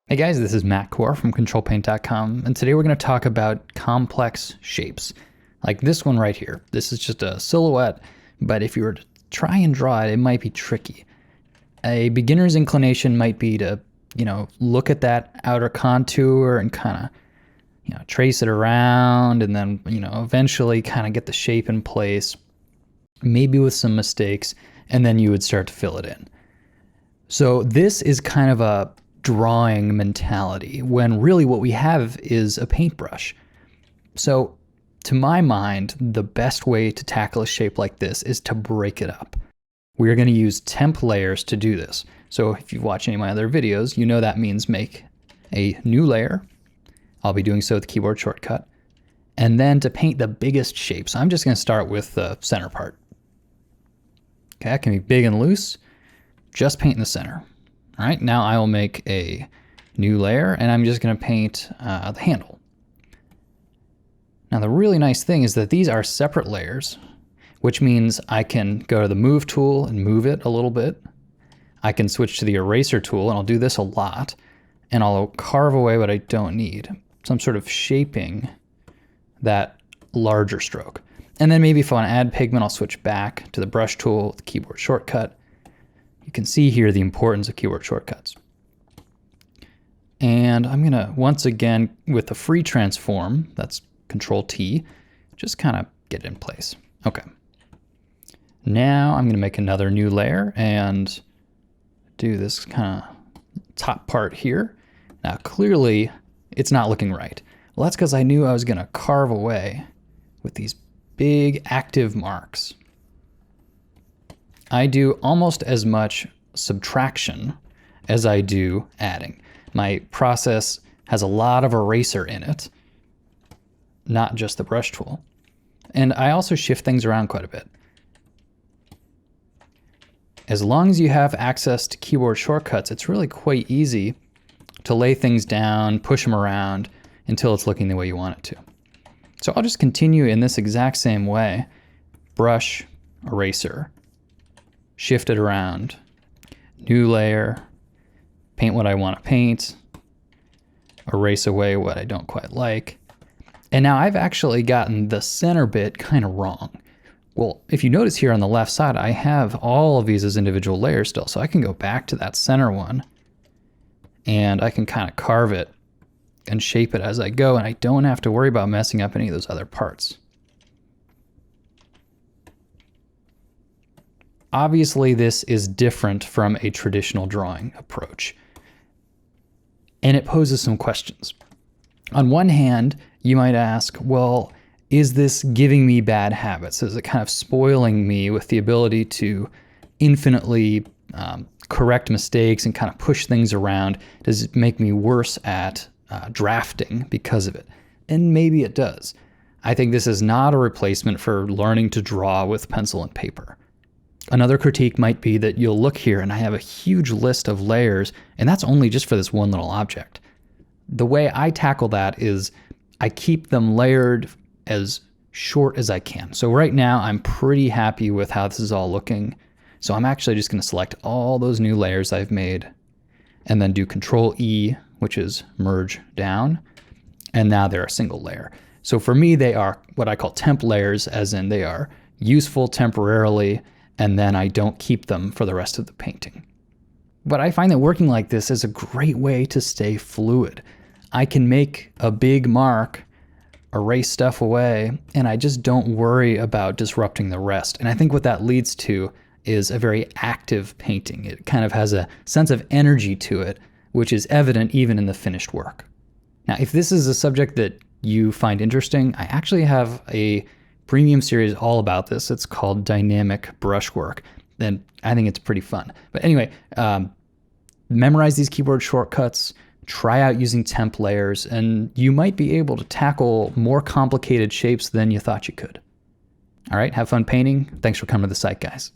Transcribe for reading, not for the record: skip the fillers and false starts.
Hey guys, this is Matt Core from ctrl+paint.com, and today we're going to talk about complex shapes. Like this one right here. This is just a silhouette, but if you were to try and draw it, it might be tricky. A beginner's inclination might be to, look at that outer contour and kind of, trace it around and then, eventually kind of get the shape in place, maybe with some mistakes, and then you would start to fill it in. So this is kind of a drawing mentality when really what we have is a paintbrush. So to my mind, the best way to tackle a shape like this is to break it up. We're going to use temp layers to do this. So if you've watched any of my other videos, you know that means make a new layer. I'll be doing so with the keyboard shortcut. And then to paint the biggest shape. So I'm just going to start with the center part. Okay, that can be big and loose. Just paint in the center. All right, now I will make a new layer and I'm just going to paint the handle. Now the really nice thing is that these are separate layers, which means I can go to the move tool and move it a little bit. I can switch to the eraser tool, and I'll do this a lot, and I'll carve away what I don't need. So I'm sort of shaping that larger stroke. And then maybe if I want to add pigment, I'll switch back to the brush tool with the keyboard shortcut. You can see here the importance of keyboard shortcuts. And I'm gonna, once again, with the free transform, that's Ctrl+T, just kind of get it in place. Okay. Now I'm gonna make another new layer and do this kind of top part here. Now clearly it's not looking right. Well, that's because I knew I was gonna carve away with these big active marks. I do almost as much subtraction as I do adding. My process has a lot of eraser in it, not just the brush tool. And I also shift things around quite a bit. As long as you have access to keyboard shortcuts, it's really quite easy to lay things down, push them around until it's looking the way you want it to. So I'll just continue in this exact same way. Brush, eraser, shift it around, new layer, paint what I want to paint, erase away what I don't quite like. And now I've actually gotten the center bit kind of wrong. Well, if you notice here on the left side, I have all of these as individual layers still, so I can go back to that center one and I can kind of carve it and shape it as I go, and I don't have to worry about messing up any of those other parts. Obviously, this is different from a traditional drawing approach, and it poses some questions. On one hand, you might ask, well, is this giving me bad habits? Is it kind of spoiling me with the ability to infinitely correct mistakes and kind of push things around? Does it make me worse at drafting because of it? And maybe it does. I think this is not a replacement for learning to draw with pencil and paper. Another critique might be that you'll look here and I have a huge list of layers, and that's only just for this one little object. The way I tackle that is I keep them layered as short as I can. So right now I'm pretty happy with how this is all looking. So I'm actually just going to select all those new layers I've made and then do Ctrl+E, which is merge down. And now they're a single layer. So for me, they are what I call temp layers, as in they are useful temporarily, and then I don't keep them for the rest of the painting. But I find that working like this is a great way to stay fluid. I can make a big mark, erase stuff away, and I just don't worry about disrupting the rest. And I think what that leads to is a very active painting. It kind of has a sense of energy to it, which is evident even in the finished work. Now, if this is a subject that you find interesting, I actually have a premium series all about this. It's called Dynamic Brushwork, and I think it's pretty fun. But anyway, memorize these keyboard shortcuts, try out using temp layers, and you might be able to tackle more complicated shapes than you thought you could. All right, have fun painting. Thanks for coming to the site, guys.